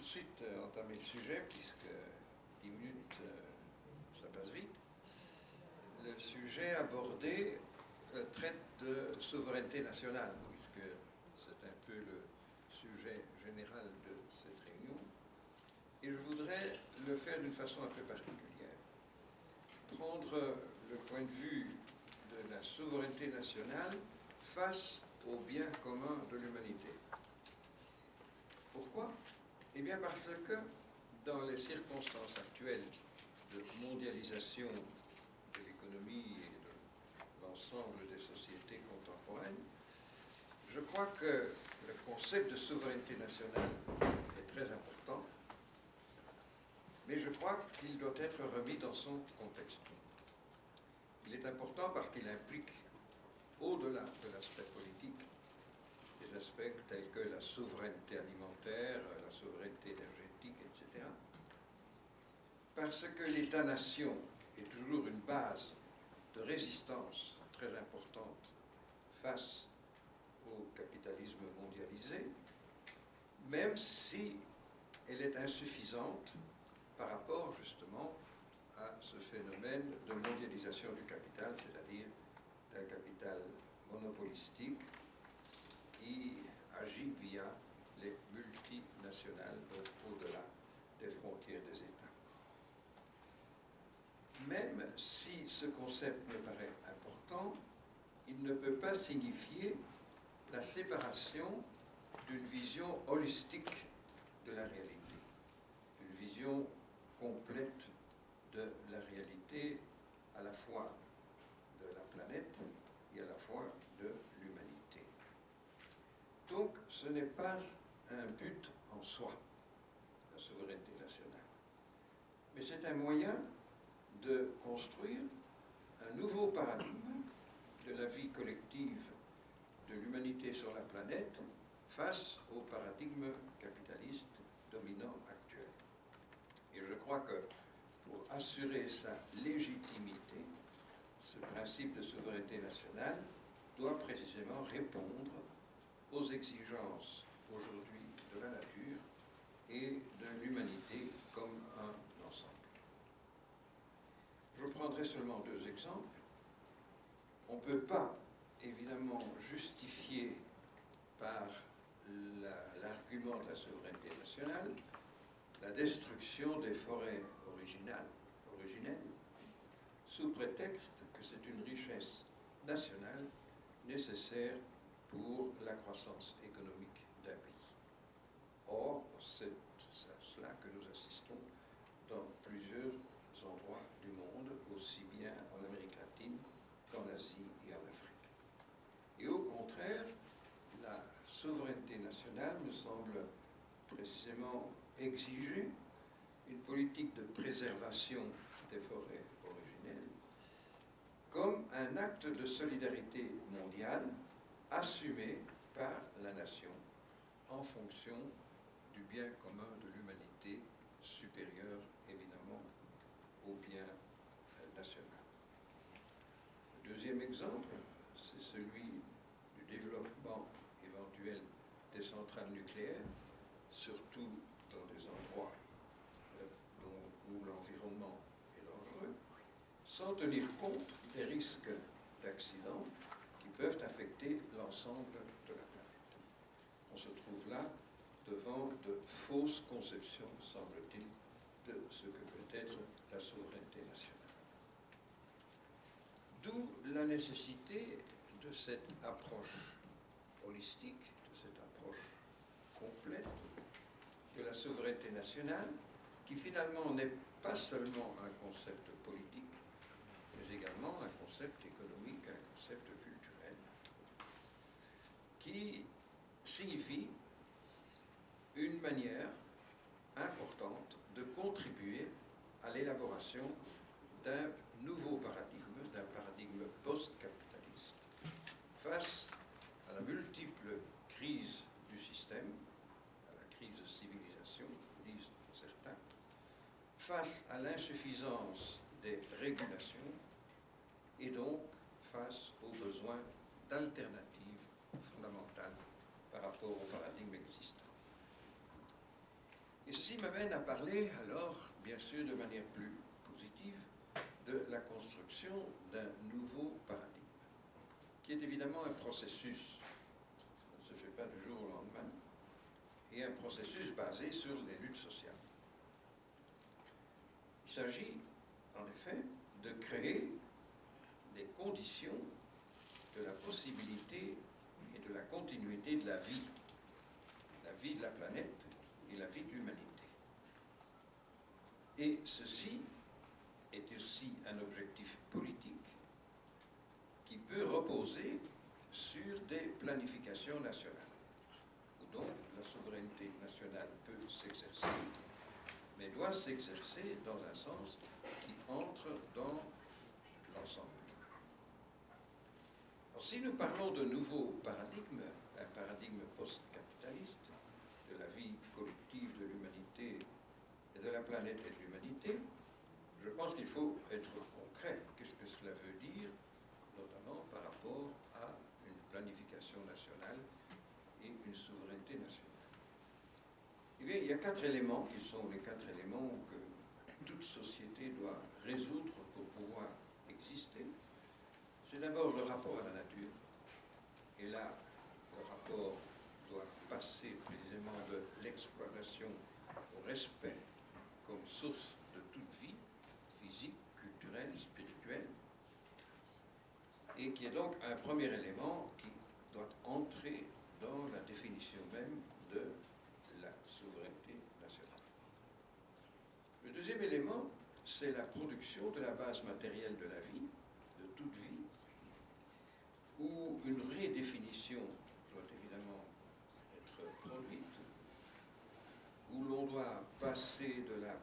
suite entamer le sujet, puisque 10 minutes, ça passe vite. Le sujet abordé traite de souveraineté nationale, puisque c'est un peu le sujet général de cette réunion. Et je voudrais le faire d'une façon un peu particulière. Prendre le point de vue de la souveraineté nationale face au bien commun de l'humanité. Pourquoi? Eh bien parce que dans les circonstances actuelles de mondialisation de l'économie et de l'ensemble des sociétés contemporaines, je crois que le concept de souveraineté nationale est très important, mais je crois qu'il doit être remis dans son contexte. Il est important parce qu'il implique, au-delà de l'aspect politique, des aspects tels que la souveraineté alimentaire, la souveraineté énergétique, etc. Parce que l'État-nation est toujours une base de résistance très importante face au capitalisme mondialisé, même si elle est insuffisante par rapport justement à ce phénomène de mondialisation du capital, c'est-à-dire d'un capital monopolistique qui agit via les multinationales, donc au-delà des frontières des États. Même si ce concept me paraît important, il ne peut pas signifier la séparation d'une vision holistique de la réalité, une vision complète de la réalité à la fois de la planète et à la fois de l'humanité. Donc ce n'est pas un but en soi, la souveraineté nationale, mais c'est un moyen de construire un nouveau paradigme de la vie collective de l'humanité sur la planète face au paradigme capitaliste dominant actuel. Et je crois que pour assurer sa légitimité, ce principe de souveraineté nationale doit précisément répondre aux exigences aujourd'hui de la nature et de l'humanité comme un ensemble. Je prendrai seulement deux exemples. On ne peut pas, évidemment, justifier par l'argument de la souveraineté nationale la destruction des forêts originelles, sous prétexte que c'est une richesse nationale nécessaire pour la croissance économique d'un pays. Or, c'est à cela que nous assistons dans plusieurs endroits du monde, aussi bien en Amérique latine qu'en Asie et en Afrique. Et au contraire, la souveraineté nationale me semble précisément exiger une politique de préservation des forêts originelles comme un acte de solidarité mondiale assumé par la nation en fonction du bien commun de l'humanité supérieur évidemment au bien national. Le deuxième exemple, c'est celui du développement éventuel des centrales nucléaires, surtout dans des endroits où l'environnement est dangereux, sans tenir compte des risques d'accidents qui peuvent affecter l'ensemble de la planète. On se trouve là devant de fausses conceptions, semble-t-il, de ce que peut être la souveraineté nationale. D'où la nécessité de cette approche holistique, de cette approche complète de la souveraineté nationale, qui finalement n'est pas seulement un concept politique, mais également un concept économique, un concept culturel, qui signifie une manière importante de contribuer à l'élaboration d'un nouveau paradigme, d'un paradigme post-capitaliste, face à la multiple crise du système, à la crise de civilisation, disent certains, face à l'insuffisance des régulations et donc face aux besoins d'alternatives fondamentales par rapport au paradigme existant. Et ceci m'amène à parler alors, bien sûr, de manière plus positive, de la construction d'un nouveau paradigme, qui est évidemment un processus, ça ne se fait pas du jour au lendemain, et un processus basé sur les luttes sociales. Il s'agit, en effet, de créer des conditions de la possibilité et de la continuité de la vie de la planète et la vie de l'humanité. Et ceci est aussi un objectif politique qui peut reposer sur des planifications nationales, où donc la souveraineté nationale peut s'exercer, mais doit s'exercer dans un sens qui entre dans l'ensemble. Alors, si nous parlons de nouveau paradigme, un paradigme post-capitaliste, de la vie collective de l'humanité et de la planète et de l'humanité, je pense qu'il faut être concret. Qu'est-ce que cela veut dire, notamment par rapport à une planification nationale et une souveraineté nationale? Eh bien, il y a 4 éléments qui sont les 4 éléments que toute société doit résoudre pour pouvoir exister. C'est d'abord le rapport à la nature. Et là, le rapport doit passer précisément de l'exploitation au respect comme source de toute vie, physique, culturelle, spirituelle, et qui est donc un premier élément qui doit entrer dans la définition même de la souveraineté nationale. Le deuxième élément, c'est la production de la base matérielle de la vie, de toute vie, où une redéfinition doit évidemment être produite, où l'on doit passer de la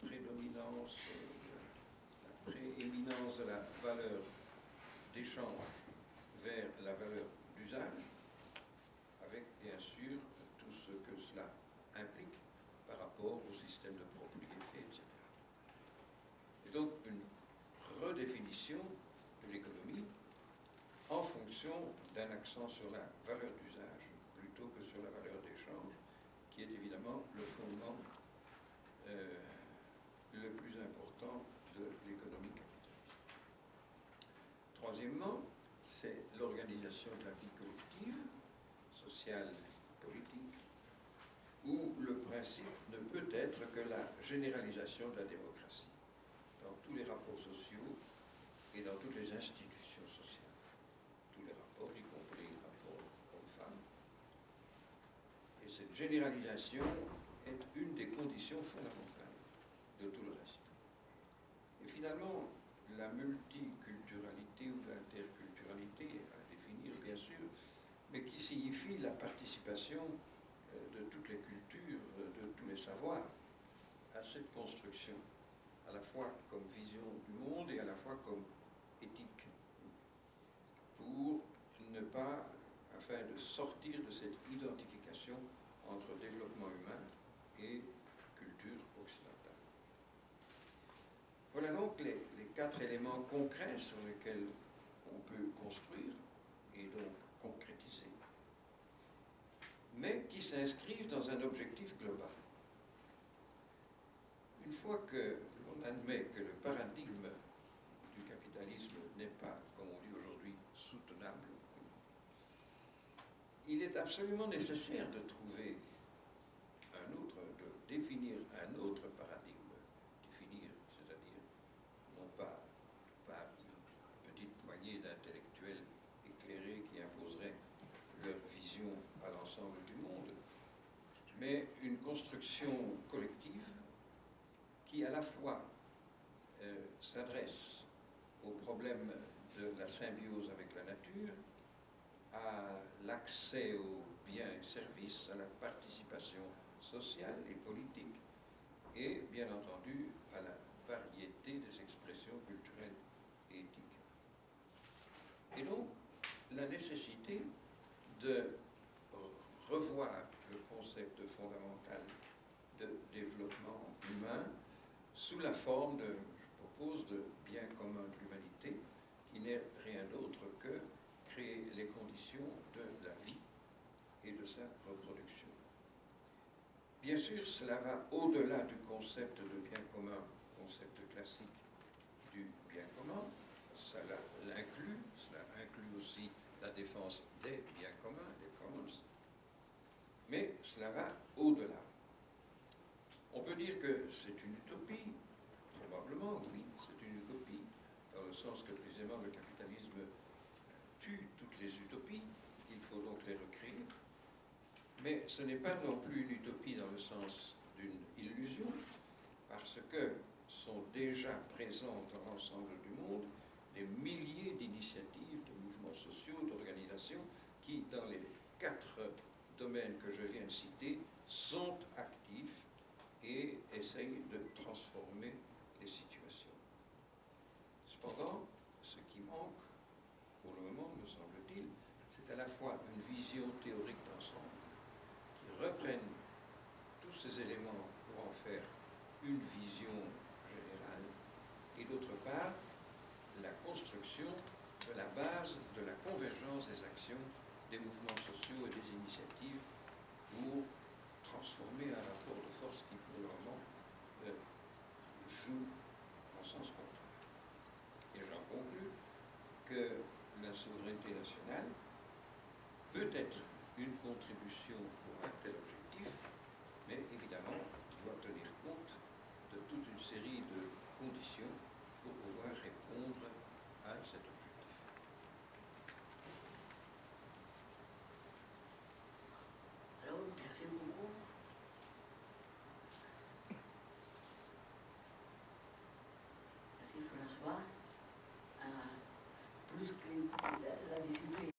prédominance, de la prééminence de la valeur d'échange vers la valeur d'usage, avec bien sûr tout ce que cela implique par rapport au système de propriété, etc. Et donc une redéfinition de l'économie en fonction d'un accent sur la valeur d'usage plutôt que sur la valeur d'échange, qui est évidemment le fondement le plus important de l'économie capitaliste. Troisièmement, c'est l'organisation de la vie collective, sociale, politique, où le principe ne peut être que la généralisation de la démocratie dans tous les rapports sociaux et dans toutes les institutions sociales. Tous les rapports, y compris les rapports hommes-femmes. Et cette généralisation est une des conditions fondamentales de tout le reste. Et finalement, la multiculturalité ou l'interculturalité, à définir bien sûr, mais qui signifie la participation de toutes les cultures, de tous les savoirs à cette construction, à la fois comme vision du monde et à la fois comme éthique, pour ne pas, afin de sortir de cette identification entre développement humain et culture occidentale. Voilà donc les 4 éléments concrets sur lesquels on peut construire et donc concrétiser, mais qui s'inscrivent dans un objectif global. Une fois que l'on admet que le paradigme du capitalisme n'est pas, comme on dit aujourd'hui, soutenable, il est absolument nécessaire de trouver un autre, de définir un autre paradigme. Définir, c'est-à-dire non pas par une petite poignée d'intellectuels éclairés qui imposeraient leur vision à l'ensemble du monde, mais une construction collective qui à la fois s'adresse au problème de la symbiose avec la nature, à l'accès aux biens et services, à la participation sociale et politique, et bien entendu à la variété des expressions culturelles et éthiques. Et donc, la nécessité de revoir le concept fondamental de développement humain sous la forme de, je propose, de bien commun de l'humanité, qui n'est rien d'autre que créer les conditions de la vie et de sa reproduction. Bien sûr, cela va au-delà du concept de bien commun, concept classique du bien commun. Cela inclut aussi la défense des biens communs, des commons. Mais cela va au-delà. On peut dire que c'est une utopie, probablement, oui, c'est une utopie, dans le sens que précisément le capitalisme tue toutes les utopies, il faut donc les recréer. Mais ce n'est pas non plus une utopie dans le sens d'une illusion, parce que sont déjà présentes dans l'ensemble du monde des milliers d'initiatives, de mouvements sociaux, d'organisations qui, dans les 4 domaines que je viens de citer, sont actifs et essayent de transformer les situations. Cependant, ce qui manque, pour le moment, me semble-t-il, c'est à la fois une vision théorique d'ensemble qui reprenne tous ces éléments pour en faire une vision générale, et d'autre part, la construction de la base de la convergence des actions des mouvements sociaux et des initiatives pour transformer un rapport de force qui, pour le moment, joue en sens contraire. Et j'en conclus que la souveraineté nationale peut être une contribution pour un tel objectif, mais évidemment doit tenir compte de toute une série de conditions pour pouvoir répondre à cet objectif.